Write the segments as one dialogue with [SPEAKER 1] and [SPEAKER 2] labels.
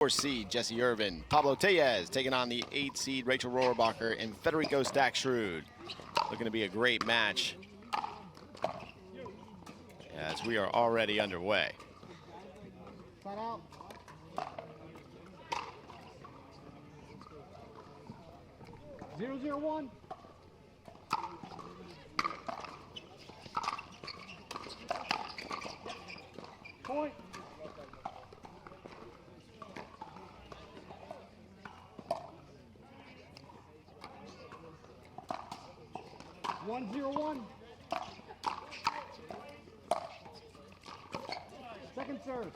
[SPEAKER 1] 4 seed Jessie Irvine, Pablo Tellez taking on the 8 seed Rachel Rohrabacher and Federico Staksrud. Looking to be a great match as we are already underway.
[SPEAKER 2] Side out. Zero, 1. Point. One, 0, 1. Second serve.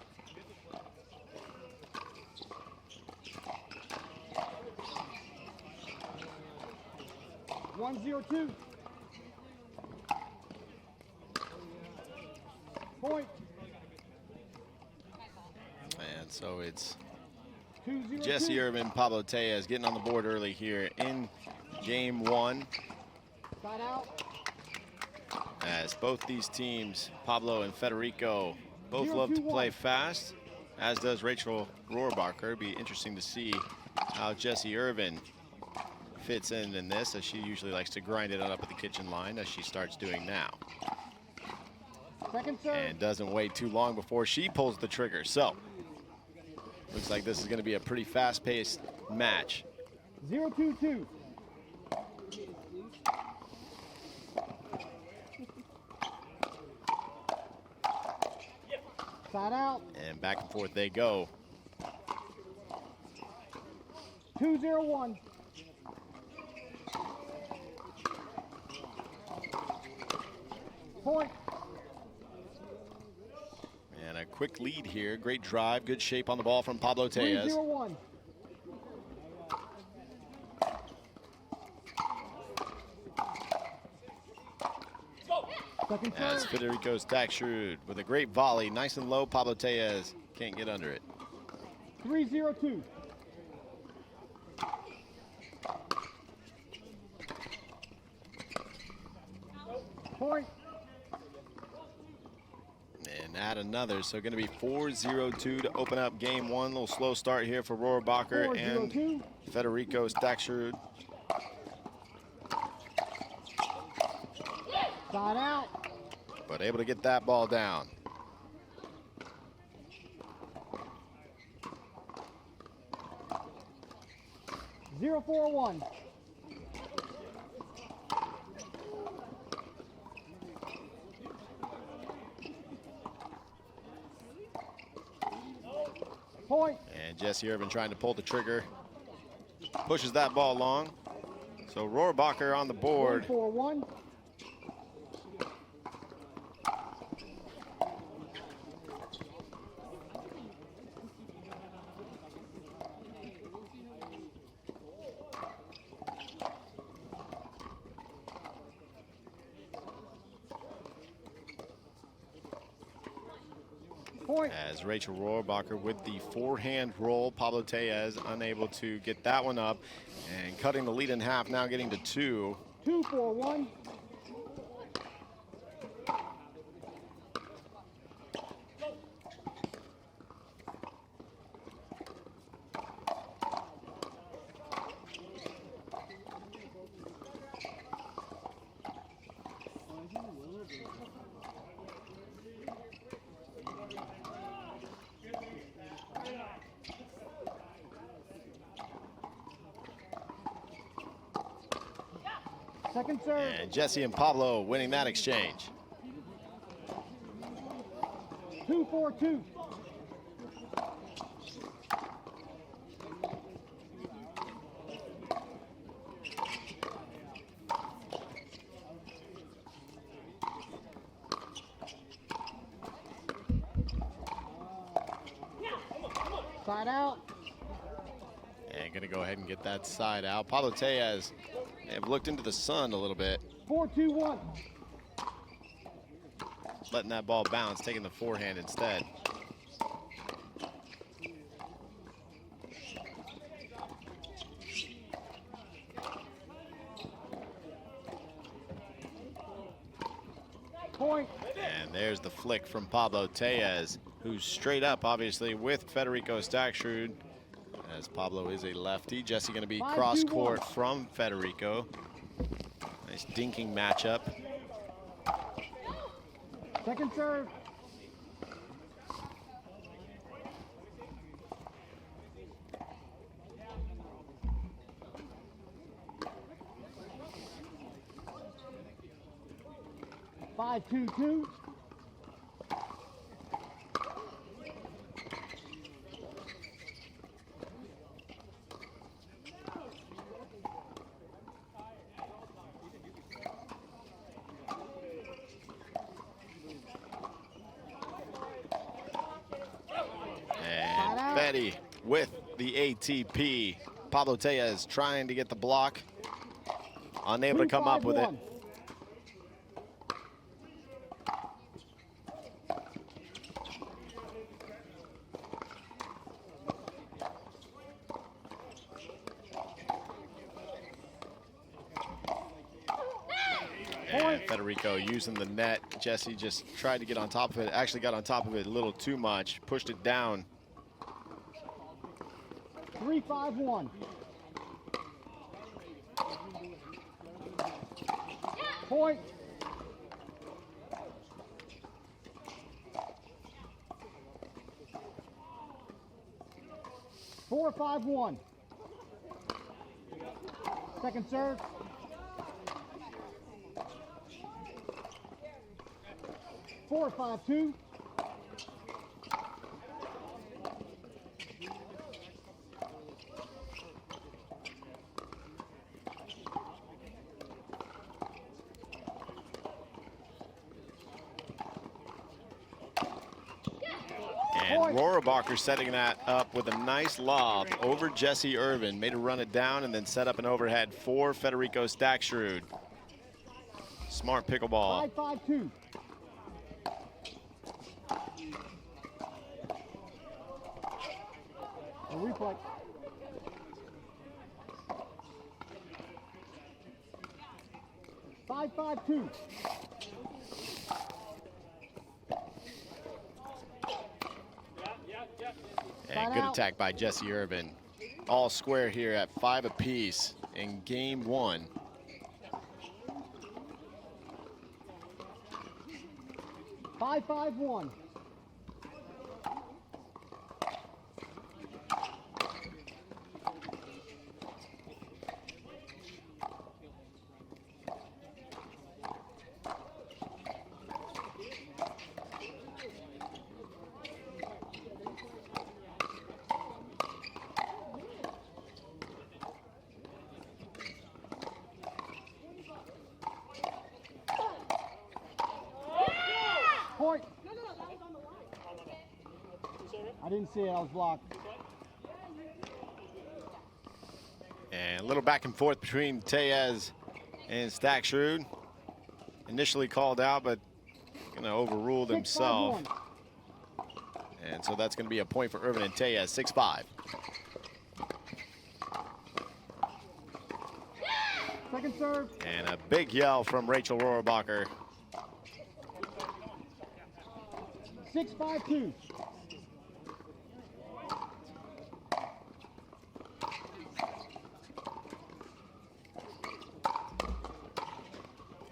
[SPEAKER 2] One, 0, 2. Point.
[SPEAKER 1] And so it's
[SPEAKER 2] 2, 0,
[SPEAKER 1] Jessie
[SPEAKER 2] 2.
[SPEAKER 1] Irvine, Pablo Tellez getting on the board early here in game 1.
[SPEAKER 2] Side out.
[SPEAKER 1] As both these teams, Pablo and Federico, both
[SPEAKER 2] 0,
[SPEAKER 1] love
[SPEAKER 2] 2,
[SPEAKER 1] to play
[SPEAKER 2] 1.
[SPEAKER 1] fast, as does Rachel Rohrabacher. It'd be interesting to see how Jessie Irvine fits in this, as she usually likes to grind it up at the kitchen line, as she starts doing now.
[SPEAKER 2] Second serve.
[SPEAKER 1] And doesn't wait too long before she pulls the trigger. So, looks like this is going to be a pretty fast-paced match.
[SPEAKER 2] 0, 2, 2. Side out.
[SPEAKER 1] And back and forth they go.
[SPEAKER 2] 2, 0, 1. Point.
[SPEAKER 1] And a quick lead here. Great drive, good shape on the ball from Pablo
[SPEAKER 2] 3,
[SPEAKER 1] Tellez.
[SPEAKER 2] 0, 1. Second
[SPEAKER 1] As
[SPEAKER 2] serve.
[SPEAKER 1] Federico Staksrud with a great volley, nice and low. Pablo Tellez can't get under it.
[SPEAKER 2] 3, 0, 2. Point.
[SPEAKER 1] And add another, so going to be 4-0-2 to open up game 1. A little slow start here for Rohrabacher
[SPEAKER 2] 4, 0,
[SPEAKER 1] and
[SPEAKER 2] 2.
[SPEAKER 1] Federico Staksrud.
[SPEAKER 2] Side out.
[SPEAKER 1] But able to get that ball down.
[SPEAKER 2] Zero, 4, 1. Point.
[SPEAKER 1] And Jessie Irvine trying to pull the trigger. Pushes that ball long. So Rohrabacher on the
[SPEAKER 2] 1,
[SPEAKER 1] board.
[SPEAKER 2] 4, 1. Point.
[SPEAKER 1] As Rachel Rohrabacher with the forehand roll. Pablo Tellez unable to get that one up. And cutting the lead in half, now getting to 2.
[SPEAKER 2] 2, 4, 1. Second serve.
[SPEAKER 1] And Jessie and Pablo winning that exchange.
[SPEAKER 2] 2, 4, 2. Side out.
[SPEAKER 1] And going to go ahead and get that side out. Pablo Tellez may have looked into the sun a little bit.
[SPEAKER 2] 4, 2, 1.
[SPEAKER 1] Letting that ball bounce, taking the forehand instead.
[SPEAKER 2] Point.
[SPEAKER 1] And there's the flick from Pablo Tellez, who's straight up, obviously, with Federico Staksrud. as Pablo is a lefty. Jessie going to be
[SPEAKER 2] 5-2-1.
[SPEAKER 1] cross court from Federico. Nice dinking matchup.
[SPEAKER 2] Second serve. Five, 2-2.
[SPEAKER 1] Feddy with the ATP. Pablo Tellez trying to get the block. Unable to come up with it. And Federico using the net. Jessie just tried to get on top of it. Actually got on top of it a little too much. Pushed it down.
[SPEAKER 2] 3-5-1. Point. Four, 5-1. Second serve. Four, 5-2.
[SPEAKER 1] And Rohrabacher setting that up with a nice lob over Jessie Irvine. Made her run it down and then set up an overhead for Federico Staksrud. Smart pickleball.
[SPEAKER 2] 5-5-2. A replay. Five, 5-2.
[SPEAKER 1] And good attack by Jessie Irvine. All square here at 5 apiece in game 1.
[SPEAKER 2] Five, 5-1. Point. I didn't see it, I was blocked.
[SPEAKER 1] And a little back and forth between Tellez and Staksrud. Initially called out, but gonna overruled
[SPEAKER 2] 6-5-1.
[SPEAKER 1] himself. And so that's gonna be a point for Irvine and Tellez, 6-5.
[SPEAKER 2] Second serve.
[SPEAKER 1] And a big yell from Rachel Rohrabacher.
[SPEAKER 2] 6-5-2.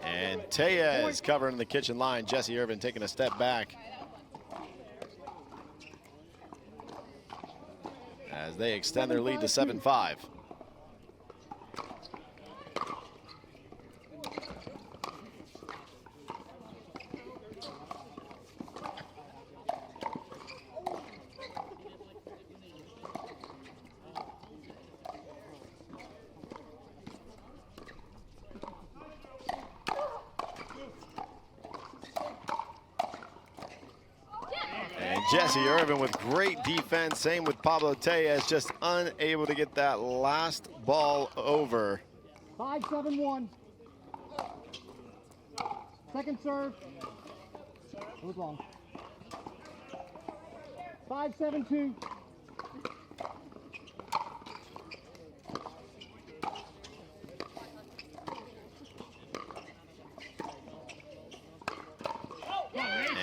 [SPEAKER 1] And Tellez covering the kitchen line. Jessie Irvine taking a step back as they extend their lead to 7-5. Jessie Irvine with great defense. Same with Pablo Tellez, just unable to get that last ball over.
[SPEAKER 2] 5-7-1. Second serve. It was long. 5-7-2.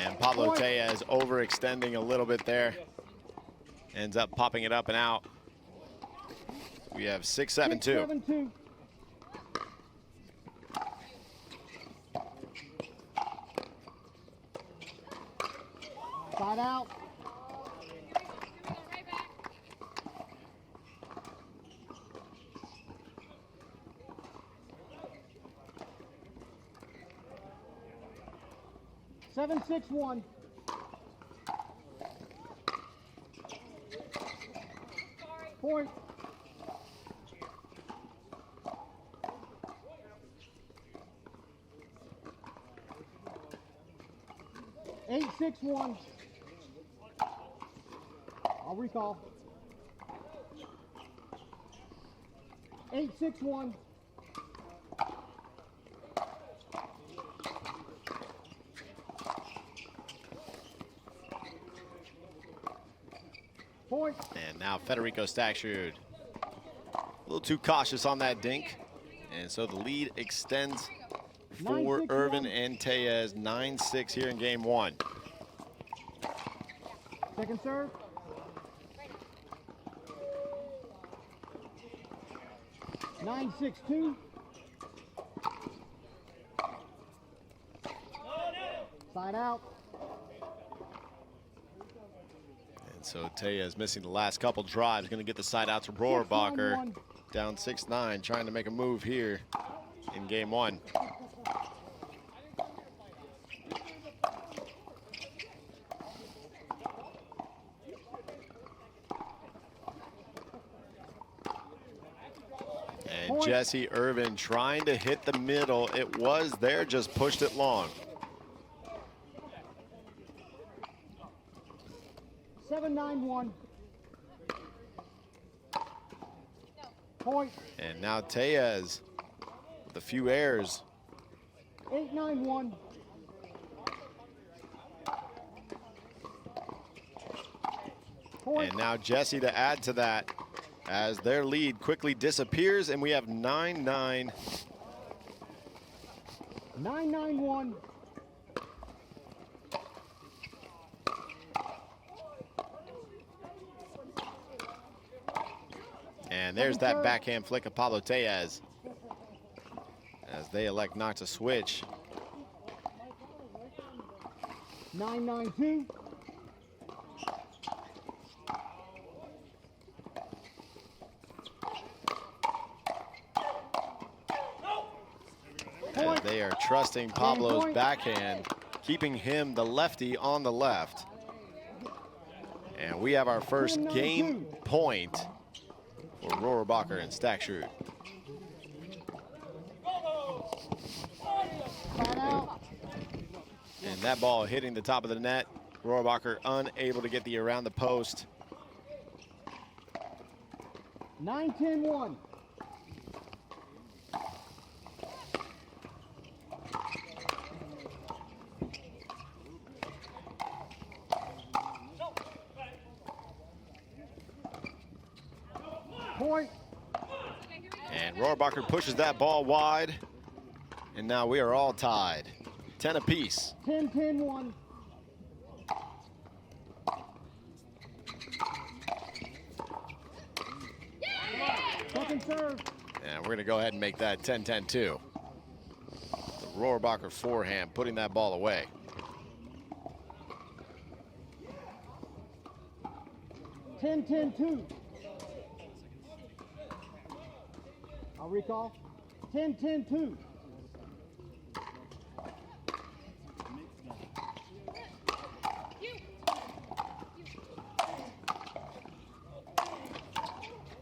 [SPEAKER 1] And Pablo Tellez overextending a little bit there. Ends up popping it up and out. We have 6-7-2.
[SPEAKER 2] 6-7-2. Side out. Seven, 6-1. Point. Eight, 6-1. I'll recall. 8-6-1. Point.
[SPEAKER 1] And now Federico Staksrud. A little too cautious on that dink. And so the lead extends for Irvine and Tellez. 9-6 here in game one.
[SPEAKER 2] Second serve. Nine, 6-2. Side out.
[SPEAKER 1] And so Tellez missing the last couple drives. Going to get the side out to Rohrabacher. Down 6-9, trying to make a move here in game one. And Jessie Irvine trying to hit the middle. It was there, just pushed it long.
[SPEAKER 2] 7-9-1. Point.
[SPEAKER 1] And now Tellez with a few errors.
[SPEAKER 2] 8-9-1. Point.
[SPEAKER 1] And now Jessie to add to that as their lead quickly disappears, and we have 9-9.
[SPEAKER 2] 9-9-1.
[SPEAKER 1] And there's that backhand flick of Pablo Tellez as they elect not to switch.
[SPEAKER 2] 9-9-2.
[SPEAKER 1] And they are trusting Pablo's backhand, keeping him the lefty on the left. And we have our first game point for Rohrabacher and Staksrud. And that ball hitting the top of the net. Rohrabacher unable to get the around the post.
[SPEAKER 2] 9-10-1. Point.
[SPEAKER 1] And Rohrabacher pushes that ball wide. And now we are all tied. 10 apiece.
[SPEAKER 2] 10-10-1. Second serve.
[SPEAKER 1] And we're going to go ahead and make that 10-10-2. The Rohrabacher forehand putting that ball away.
[SPEAKER 2] 10-10-2. I'll recall. 10-10-2.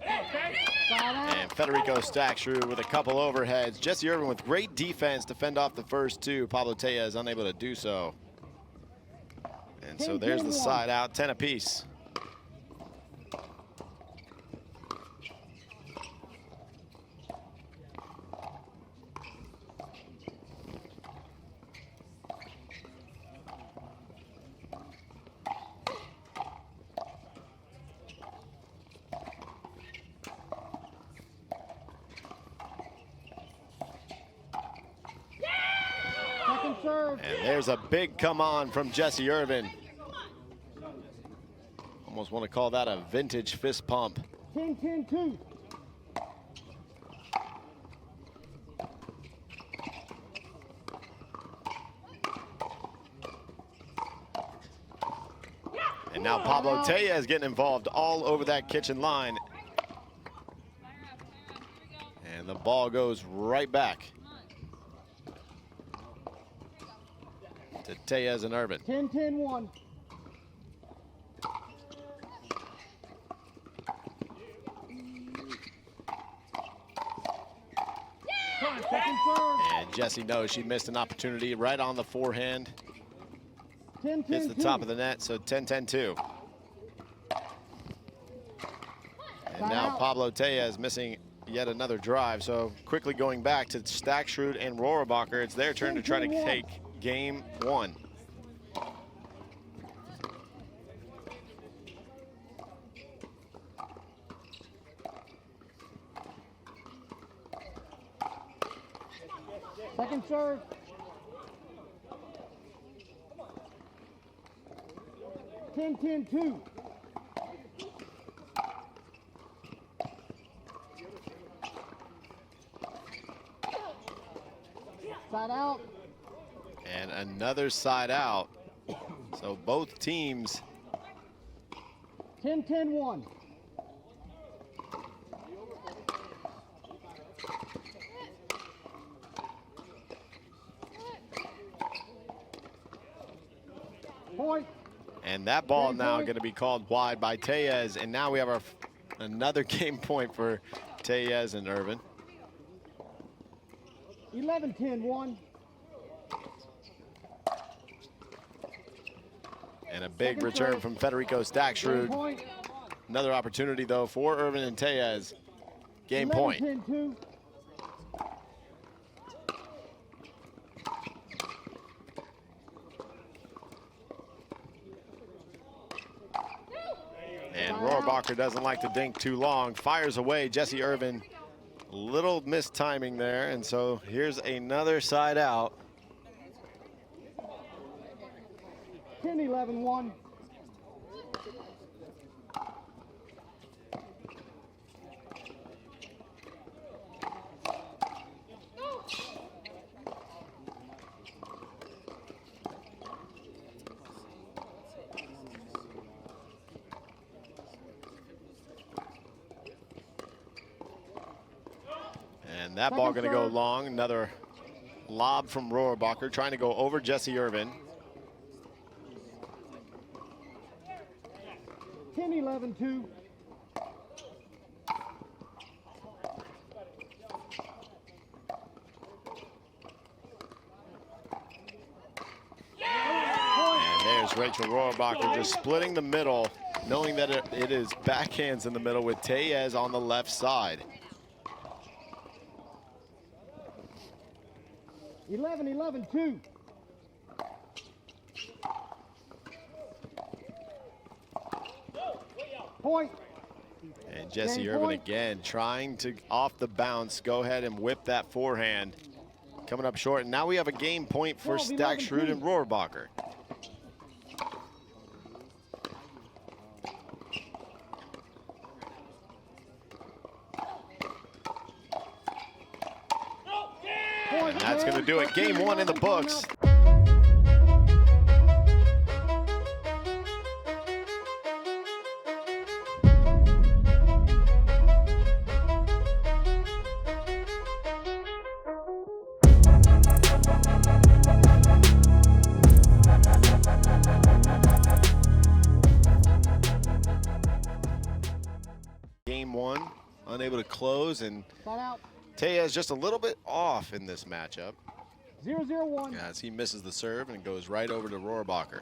[SPEAKER 1] And Federico Staksrud with a couple overheads. Jessie Irvine with great defense to fend off the first two. Pablo Tellez unable to do so. And so there's the side out, 10 apiece. And there's a big come on from Jessie Irvine. Almost want to call that a vintage fist pump.
[SPEAKER 2] 10-10-2.
[SPEAKER 1] now Pablo Tellez getting involved all over that kitchen line. And the ball goes right back to Tellez and Irvine.
[SPEAKER 2] 10-10-1. Second serve.
[SPEAKER 1] And Jessie knows she missed an opportunity right on the forehand.
[SPEAKER 2] 10-10-2.
[SPEAKER 1] Hits the top of the net, so 10-10-2. And now Pablo Tellez missing yet another drive. So quickly going back to Staksrud and Rohrabacher, it's their turn to try to take game one.
[SPEAKER 2] Second serve. Ten-ten-two. Side out.
[SPEAKER 1] And another side out. So both teams
[SPEAKER 2] 10-10-1. Point.
[SPEAKER 1] And that ball now going to be called wide by Tellez. And now we have another game point for Tellez and Irvine.
[SPEAKER 2] 11-10-1.
[SPEAKER 1] And a big return from Federico Staksrud. Another opportunity, though, for Irvine and Tellez. Game point.
[SPEAKER 2] 11-10-2.
[SPEAKER 1] And Rohrabacher doesn't like to dink too long. Fires away. Jessie Irvine, little mistiming there. And so here's another side out.
[SPEAKER 2] 10-11-1.
[SPEAKER 1] And that ball going to go long. Another lob from Rohrabacher, trying to go over Jessie Irvine.
[SPEAKER 2] 10-11-2.
[SPEAKER 1] And there's Rachel Rohrabacher just splitting the middle, knowing that it is backhands in the middle with Tellez on the left side.
[SPEAKER 2] 11-11-2. Point.
[SPEAKER 1] And Jessie Irvine again trying to, off the bounce, go ahead and whip that forehand. Coming up short. And now we have a game point for Staksrud and Rohrabacher. And that's going to do it. Game one in the books. Game one, unable to close, and Tellez just a little bit off in this matchup.
[SPEAKER 2] 0-0-1.
[SPEAKER 1] As he misses the serve and goes right over to Rohrabacher.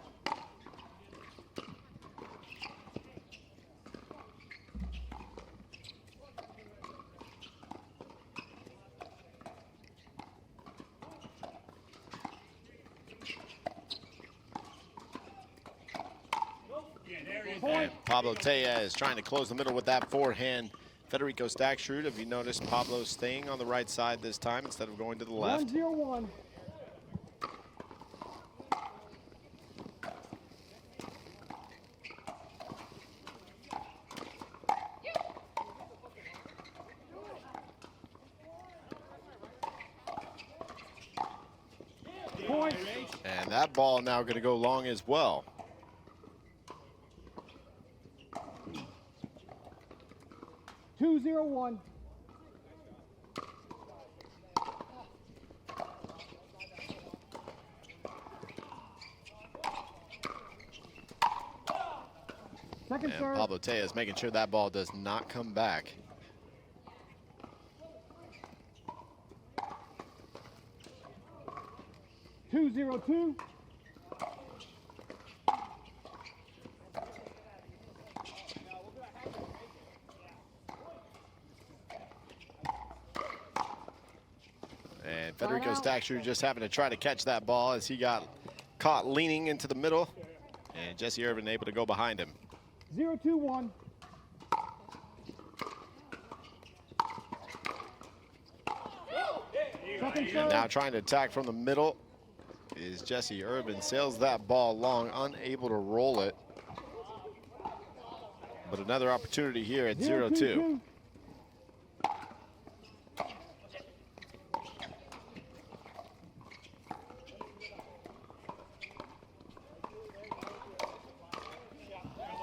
[SPEAKER 1] And Pablo Tellez trying to close the middle with that forehand. Federico Staksrud, if you notice, Pablo staying on the right side this time instead of going to the left.
[SPEAKER 2] 1-0-1.
[SPEAKER 1] And that ball now going to go long as well.
[SPEAKER 2] 2-0-1. Second
[SPEAKER 1] And
[SPEAKER 2] serve.
[SPEAKER 1] Pablo Tellez making sure that ball does not come back.
[SPEAKER 2] Two, 2-0-2.
[SPEAKER 1] And Federico Staksrud just having to try to catch that ball as he got caught leaning into the middle. And Jessie Irvine able to go behind him.
[SPEAKER 2] 0-2-1. Second
[SPEAKER 1] And
[SPEAKER 2] serve.
[SPEAKER 1] now trying to attack from the middle is Jessie Irvine. Sails that ball long, unable to roll it. But another opportunity here at 0-2.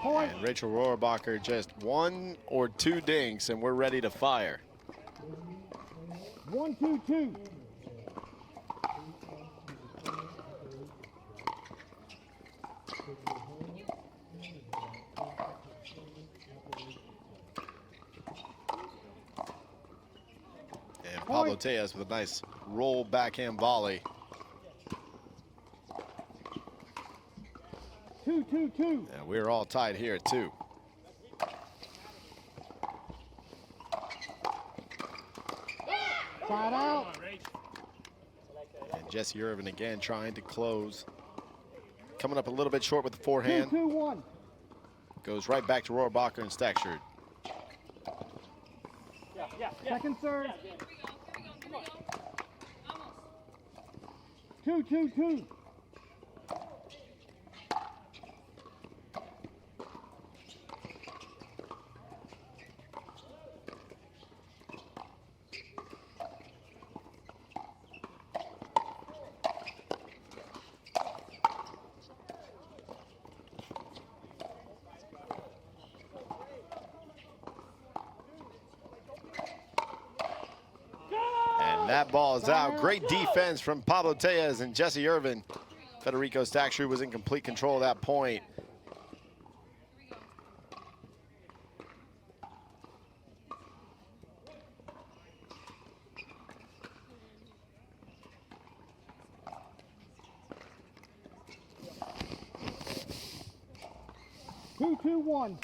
[SPEAKER 1] And Rachel Rohrabacher just 1 or 2 dinks and we're ready to fire.
[SPEAKER 2] 1-2-2.
[SPEAKER 1] And Pablo Tellez with a nice roll backhand volley.
[SPEAKER 2] 2-2-2.
[SPEAKER 1] And we're all tied here at 2.
[SPEAKER 2] Side out.
[SPEAKER 1] And Jessie Irvine again trying to close. Coming up a little bit short with the forehand.
[SPEAKER 2] 2-2-1.
[SPEAKER 1] Goes right back to Rohrabacher and Staksrud.
[SPEAKER 2] Second serve. 2-2-2.
[SPEAKER 1] That ball is out. Great defense from Pablo Tellez and Jessie Irvine. Federico Staksrud was in complete control at that point.
[SPEAKER 2] Two, 2-1.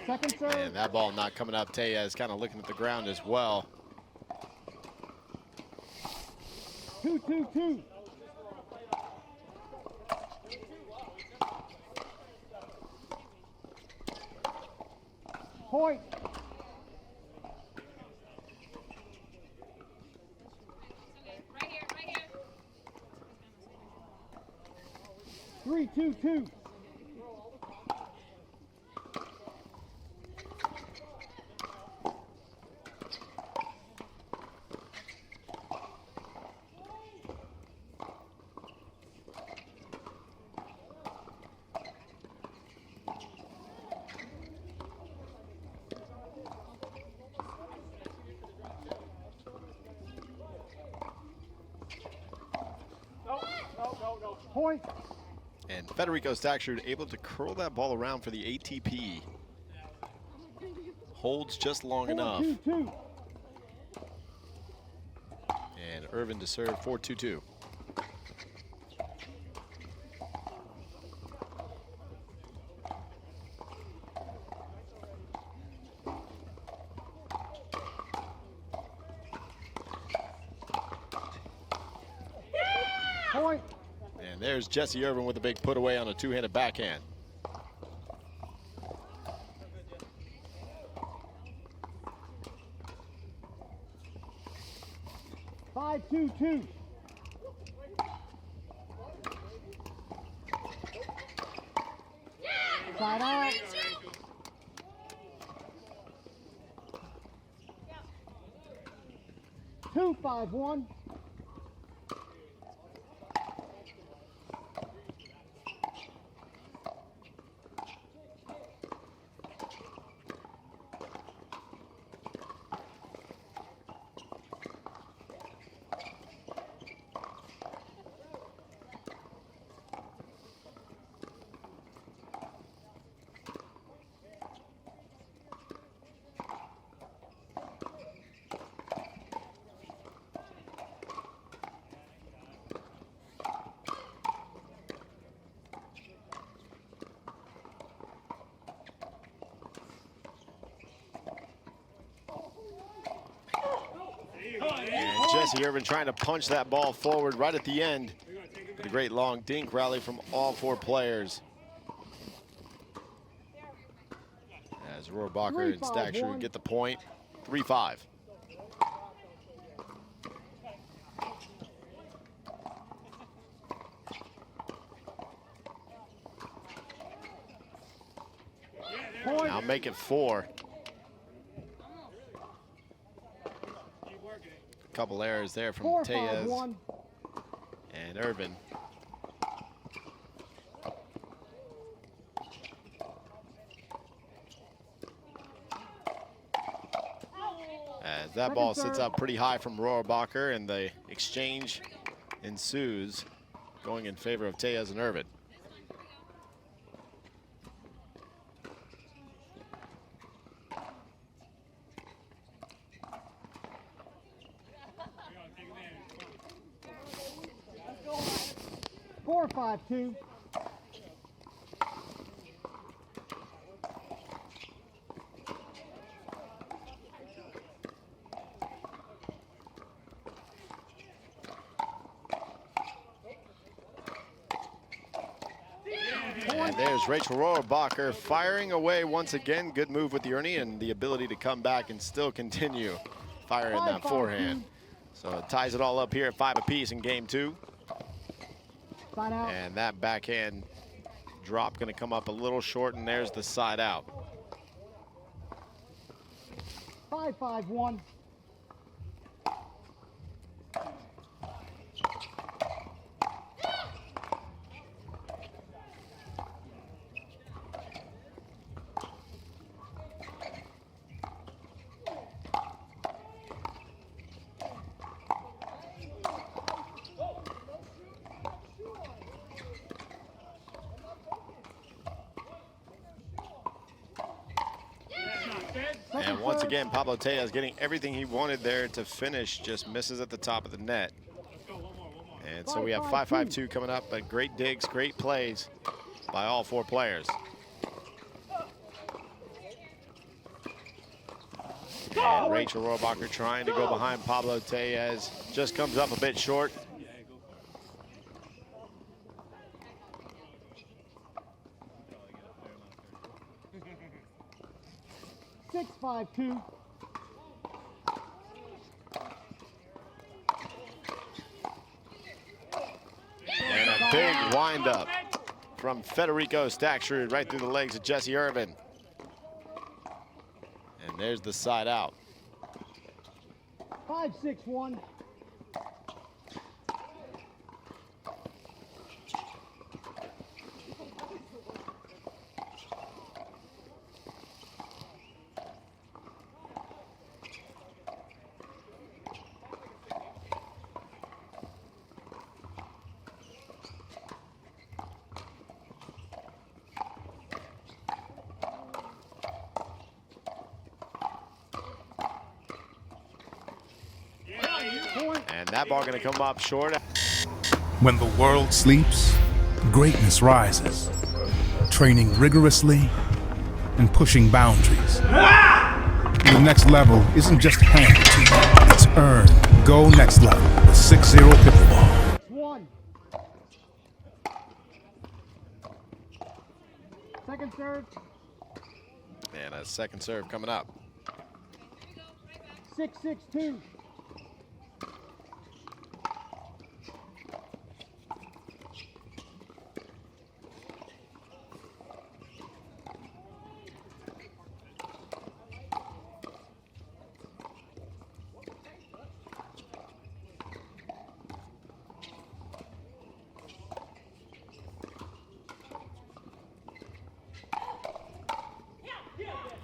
[SPEAKER 2] Second serve.
[SPEAKER 1] And that ball not coming up. Tellez kind of looking at the ground as well.
[SPEAKER 2] 2-2-2. Point.
[SPEAKER 3] Right here.
[SPEAKER 2] 3-2-2. Point.
[SPEAKER 1] And Federico Staksrud able to curl that ball around for the ATP. Holds just long enough.
[SPEAKER 2] 2-2.
[SPEAKER 1] And Irvine to serve 4-2-2.
[SPEAKER 2] Point.
[SPEAKER 1] And there's Jessie Irvine with a big put away on a two-handed backhand.
[SPEAKER 2] Five, 2-2. Side out. Two, 5-1.
[SPEAKER 1] Jesse Irvine trying to punch that ball forward right at the end. A great long dink rally from all 4 players. As Rohrabacher and Staksrud get the point, 3-5. Now make it 4. A couple errors there from Tellez and Irvine. As that ball sits up pretty high from Rohrabacher, and the exchange ensues, going in favor of Tellez and Irvine.
[SPEAKER 2] Four, 5-2.
[SPEAKER 1] And there's Rachel Rohrabacher firing away once again. Good move with the Ernie and the ability to come back and still continue firing that forehand. So it ties it all up here at 5 apiece in game 2. And that backhand drop going to come up a little short, and there's the side out.
[SPEAKER 2] 5-5-1.
[SPEAKER 1] And once again, Pablo Tellez getting everything he wanted there to finish, just misses at the top of the net. And so we have 5-5-2 coming up, but great digs, great plays by all 4 players. And Rachel Rohrabacher trying to go behind Pablo Tellez, just comes up a bit short.
[SPEAKER 2] Six, 5-2.
[SPEAKER 1] And a big windup from Federico Staksrud right through the legs of Jessie Irvine. And there's the side out.
[SPEAKER 2] 5-6-1.
[SPEAKER 1] And that ball going to come up short.
[SPEAKER 4] When the world sleeps, greatness rises, training rigorously and pushing boundaries. The next level isn't just handed to you, it's earned. Go next level with 6-0 Pickleball.
[SPEAKER 2] 1. Second serve.
[SPEAKER 1] And a second serve coming up.
[SPEAKER 2] 6-6-2.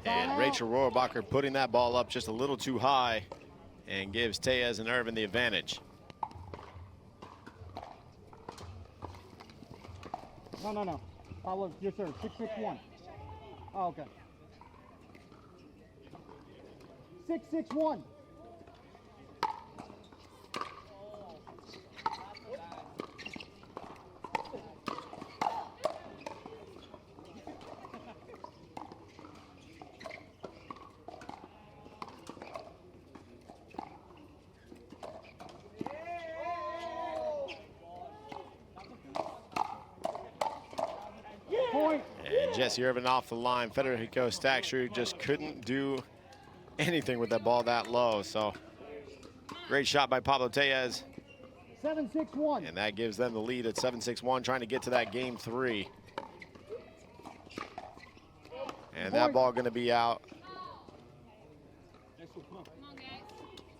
[SPEAKER 1] And Rachel Rohrabacher putting that ball up just a little too high and gives Tellez and Irvine the advantage.
[SPEAKER 2] No. Pablo, your serve. 6-6-1. Oh, okay. 6-6-1.
[SPEAKER 1] And Jessie Irvine off the line. Federico Staksrud just couldn't do anything with that ball that low. So great shot by Pablo Tellez.
[SPEAKER 2] 7-6-1.
[SPEAKER 1] And that gives them the lead at 7-6-1, trying to get to that game 3. And that ball going to be out.
[SPEAKER 3] Come on, guys.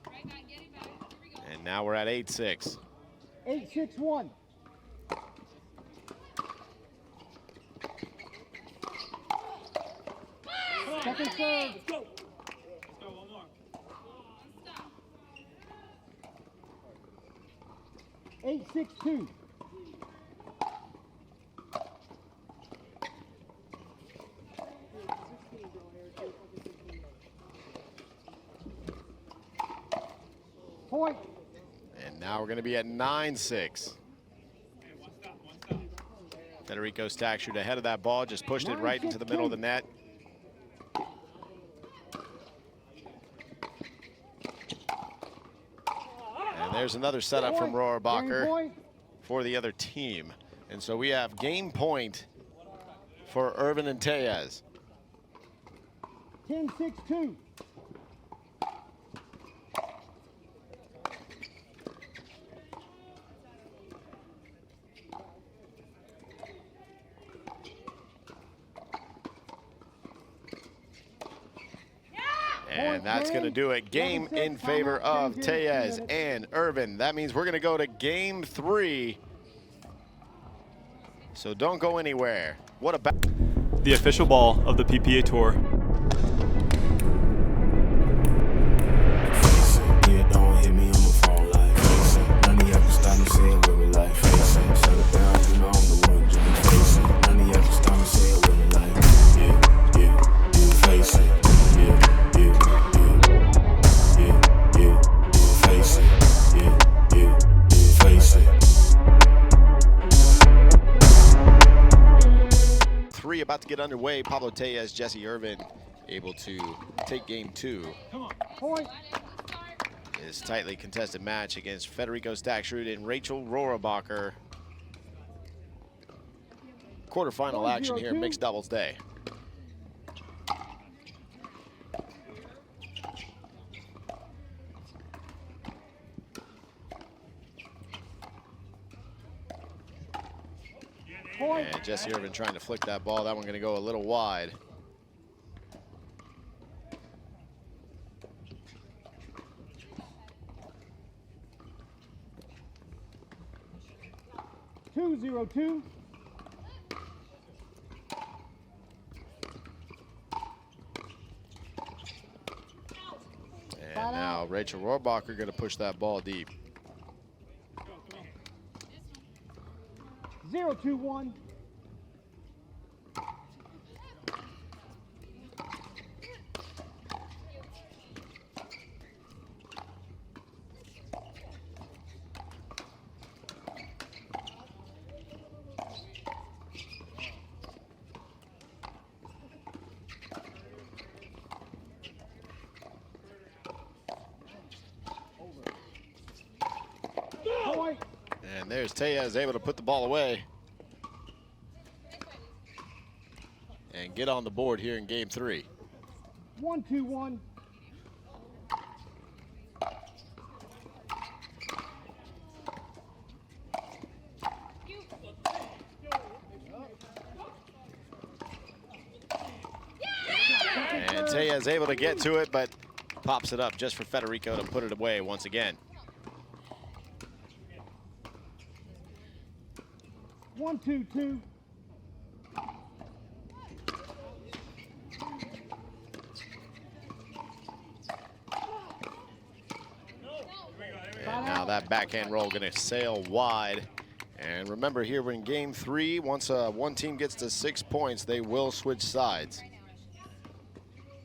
[SPEAKER 3] Right back, get it back. Here we go.
[SPEAKER 1] And now we're at 8-6.
[SPEAKER 2] 8-6-1. Second serve.
[SPEAKER 3] Stop.
[SPEAKER 2] 8-6-2. Point.
[SPEAKER 1] And now we're going to be at 9-6. Federico Staksrud ahead of that ball, just pushed it right into the middle of the net. And there's another setup from Rohrabacher for the other team. And so we have game point for Irvine and Tellez.
[SPEAKER 2] 10-6-2.
[SPEAKER 1] And that's going to do it. Game in favor of Tellez and Irvine. That means we're going to go to game 3. So don't go anywhere. What about
[SPEAKER 5] the official ball of the PPA Tour?
[SPEAKER 6] Yeah, don't hit me, I'ma fall like face it. None of y'all can stop me saying with me like face it. Shut it down, you know I'm the one to face it. None of y'all can stop me saying with me like face it. Face it. Face it.
[SPEAKER 1] 3 about to get underway? Pablo Tellez, Jessie Irvine able to take game 2.
[SPEAKER 2] Point.
[SPEAKER 1] This tightly contested match against Federico Staksrud and Rachel Rohrabacher. Quarterfinal action here, mixed doubles day. And Jessie Irvine trying to flick that ball. That one going to go a little wide.
[SPEAKER 2] Two, 0-2.
[SPEAKER 1] And now Rachel Rohrabacher going to push that ball deep.
[SPEAKER 2] 0-2-1.
[SPEAKER 1] And there's Tellez able to put the ball away and get on the board here in game 3.
[SPEAKER 2] 1-2-1.
[SPEAKER 1] And Tellez able to get to it, but pops it up just for Federico to put it away once again.
[SPEAKER 2] 1-2-2.
[SPEAKER 1] And now that backhand roll going to sail wide. And remember here, we're in game 3. Once one team gets to 6 points, they will switch sides.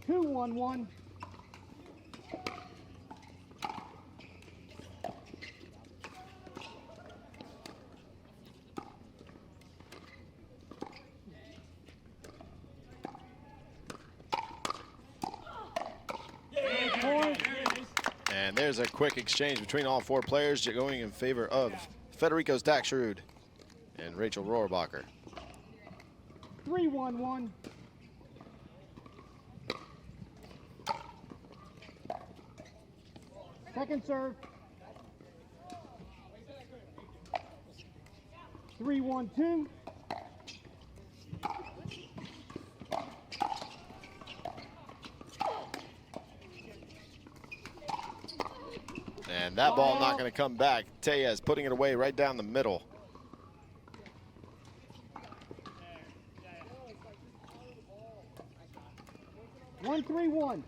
[SPEAKER 2] 2-1-1.
[SPEAKER 1] And there's a quick exchange between all 4 players going in favor of Federico Staksrud and Rachel Rohrabacher.
[SPEAKER 2] 3-1-1. Second serve. 3-1-2.
[SPEAKER 1] And that ball not going to come back. Tellez putting it away right down the middle.
[SPEAKER 2] One, 3-1.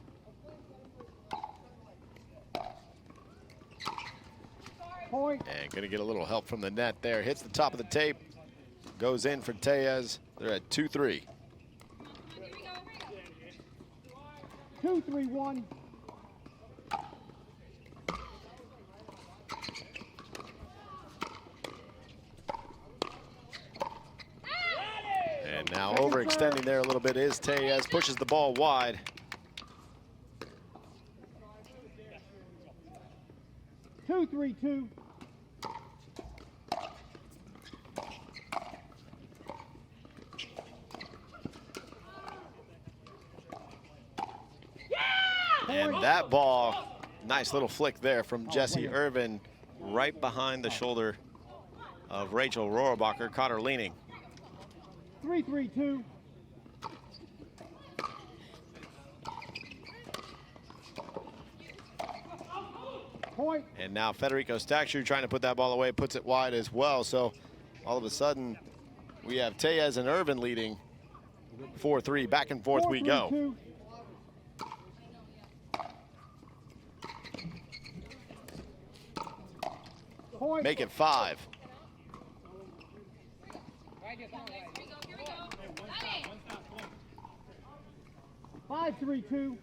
[SPEAKER 2] Point.
[SPEAKER 1] And going to get a little help from the net there. Hits the top of the tape. Goes in for Tellez. They're at 2-3.
[SPEAKER 2] 2-3-1.
[SPEAKER 1] And now overextending there a little bit is Tellez. Pushes the ball wide.
[SPEAKER 2] 2-3-2.
[SPEAKER 1] And that ball, nice little flick there from Jessie Irvine, right behind the shoulder of Rachel Rohrabacher, caught her leaning.
[SPEAKER 2] 3-3-2. Point.
[SPEAKER 1] And now Federico Staksrud trying to put that ball away, puts it wide as well. So all of a sudden, we have Tellez and Irvine leading 4-3. Back and forth we go.
[SPEAKER 2] 4-3-2. Point.
[SPEAKER 1] Make it 5.
[SPEAKER 3] Here we go. Got it.
[SPEAKER 2] 5-3-2.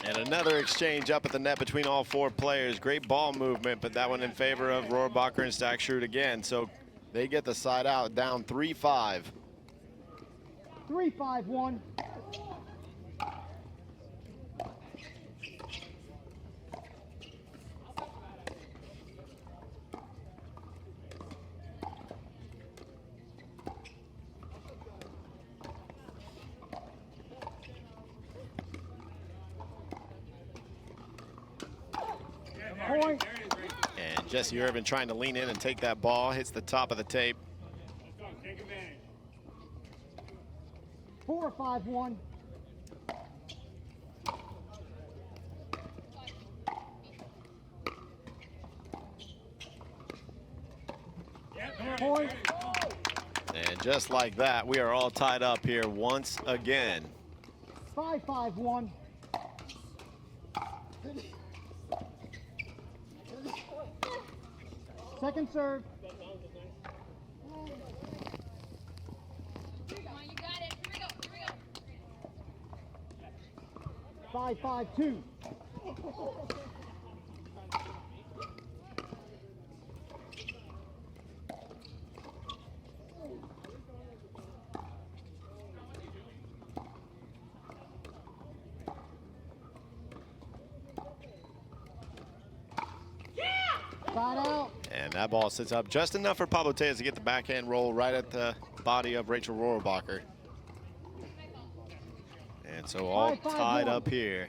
[SPEAKER 1] And another exchange up at the net between all 4 players. Great ball movement, but that one in favor of Rohrabacher and Staksrud again. So they get the side out, down 3-5.
[SPEAKER 2] 3-5-1. Point.
[SPEAKER 1] And Jessie Irvine trying to lean in and take that ball, hits the top of the tape.
[SPEAKER 2] 4-5-1. Point.
[SPEAKER 1] And just like that, we are all tied up here once again.
[SPEAKER 2] 5-5-1. Second serve.
[SPEAKER 3] Come on, you got it. Here we go.
[SPEAKER 2] 5-5-2. Side out.
[SPEAKER 1] And that ball sits up just enough for Pablo Tellez to get the backhand roll right at the body of Rachel Rohrabacher. And so all
[SPEAKER 2] 5-5-1.
[SPEAKER 1] tied up here.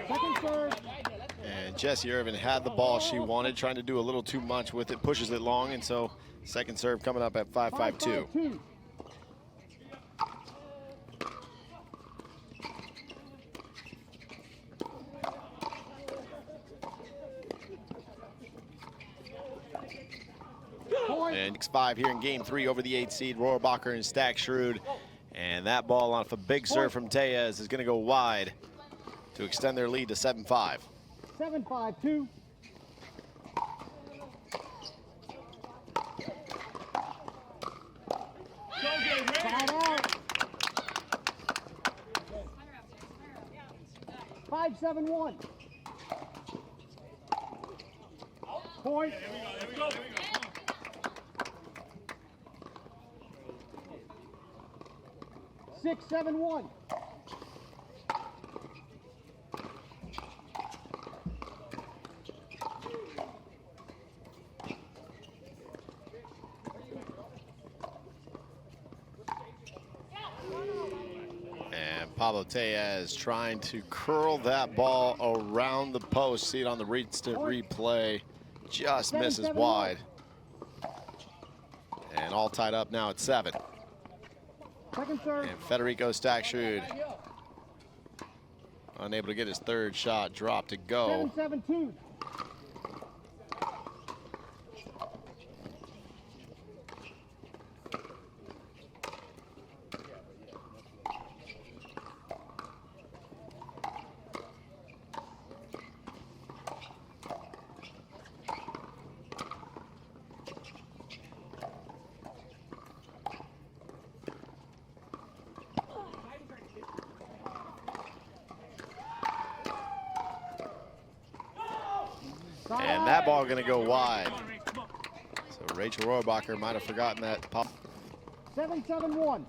[SPEAKER 2] Second serve.
[SPEAKER 1] And Jessie Irvine had the ball she wanted, trying to do a little too much with it, pushes it long, and so second serve coming up at 5-5-2.
[SPEAKER 2] 5-5-2. Point.
[SPEAKER 1] And 6-5 here in game 3 over the 8 seed, Rohrabacher and Staksrud. And that ball off a big serve from Tellez is going to go wide to extend their lead to 7-5.
[SPEAKER 2] 7-5-2. 5-7-1. Point. 6-7-1.
[SPEAKER 1] And Pablo Tellez trying to curl that ball around the post. See it on the instant replay. Just misses wide. And all tied up now at 7.
[SPEAKER 2] Second serve.
[SPEAKER 1] And Federico Staksrud unable to get his third shot drop to go.
[SPEAKER 2] 7-7-2.
[SPEAKER 1] And that ball going to go wide. So Rachel Rohrabacher might have forgotten that.
[SPEAKER 2] 7-7-1.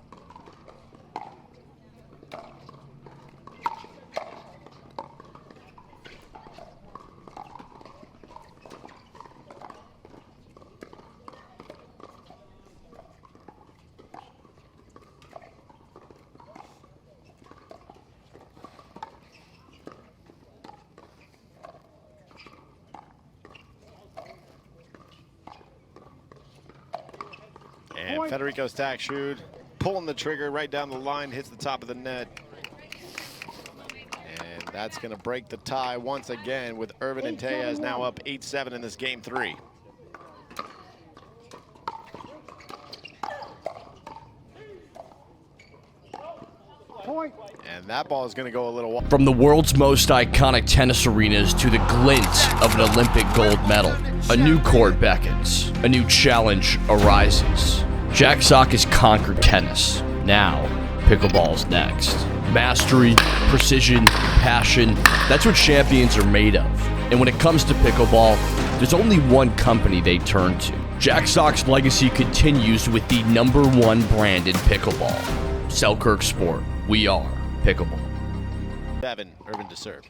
[SPEAKER 1] And Federico Staksrud pulling the trigger right down the line, hits the top of the net. And that's going to break the tie once again with Irvine and Tellez now up 8-7 in this game 3.
[SPEAKER 2] Point.
[SPEAKER 1] And that ball is going to go a little wide.
[SPEAKER 7] From the world's most iconic tennis arenas to the glint of an Olympic gold medal, a new court beckons, a new challenge arises. Jack Sock has conquered tennis. Now, pickleball's next. Mastery, precision, passion, that's what champions are made of. And when it comes to pickleball, there's only one company they turn to. Jack Sock's legacy continues with the #1 brand in pickleball. Selkirk Sport. We are pickleball.
[SPEAKER 1] 7, Irvine to serve.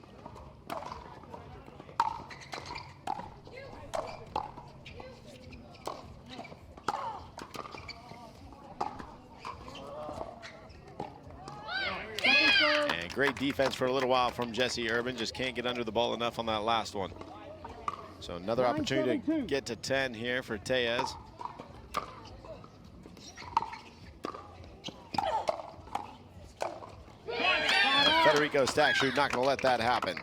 [SPEAKER 1] And great defense for a little while from Jessie Irvine. Just can't get under the ball enough on that last one. So another opportunity to get to 10 here for Tellez. Federico Staksrud not going to let that happen.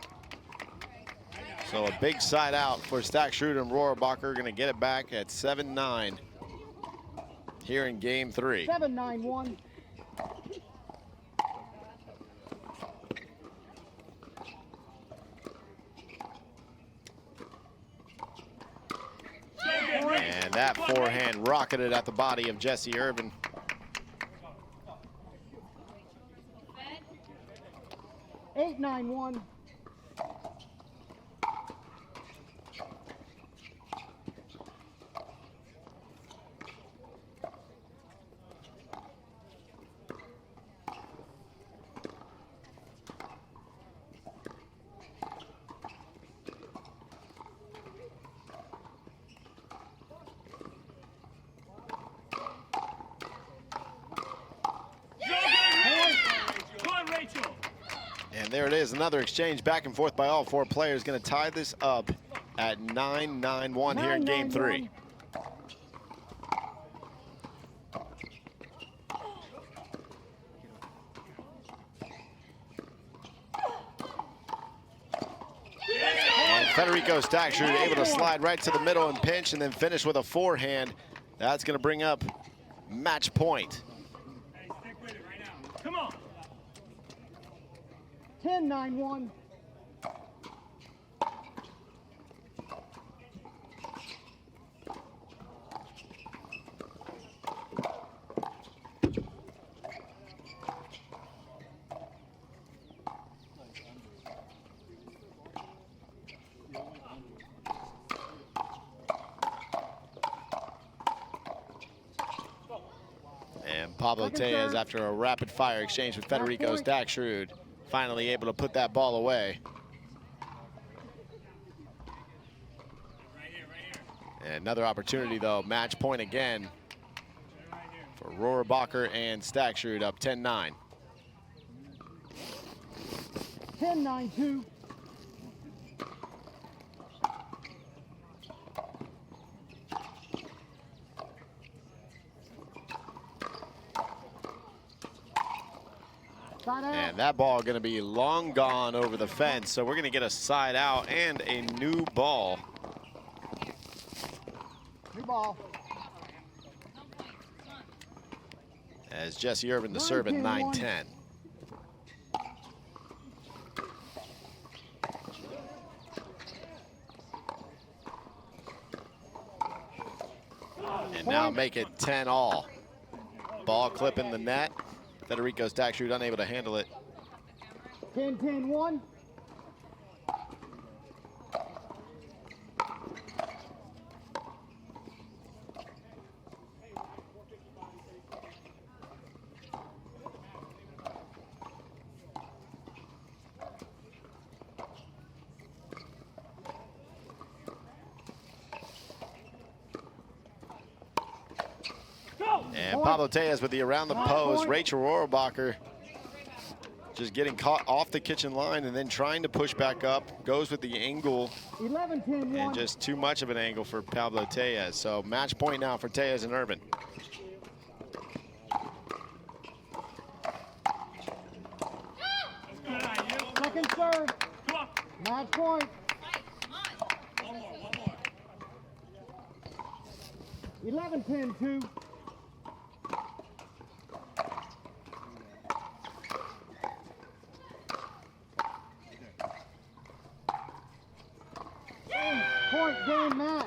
[SPEAKER 1] So a big side out for Staksrud and Rohrabacher. Going to get it back at 7-9 here in game 3.
[SPEAKER 2] 7-9-1.
[SPEAKER 1] And that forehand rocketed at the body of Jessie Irvine.
[SPEAKER 2] 8-9-1.
[SPEAKER 1] And there it is, another exchange back and forth by all 4 players. Going to tie this up at 9-9-1 here in game 3. And Federico Staksrud able to slide right to the middle and pinch and then finish with a forehand. That's going to bring up match point.
[SPEAKER 2] 10-9-1.
[SPEAKER 1] And Pablo Tellez, after a rapid fire exchange with Federico Staksrud, finally able to put that ball away. And another opportunity though, match point again for Rohrabacher and Staksrud, up 10-9.
[SPEAKER 2] 10-9-2.
[SPEAKER 1] And that ball going to be long gone over the fence, so we're going to get a side out and a new ball.
[SPEAKER 2] New ball.
[SPEAKER 1] As Jessie Irvine to serve at 9-10. And now make it 10-all. Ball clipping the net. Federico Staksrud unable to handle it.
[SPEAKER 2] 10-10-1.
[SPEAKER 1] And Pablo Tellez with the around the post. Rachel Rohrabacher just getting caught off the kitchen line and then trying to push back up. Goes with the angle.
[SPEAKER 2] 11-10-1.
[SPEAKER 1] And just too much of an angle for Pablo Tellez. So match point now for Tellez and Irvine.
[SPEAKER 2] Second serve. Match point. 11-10-2. Point game match.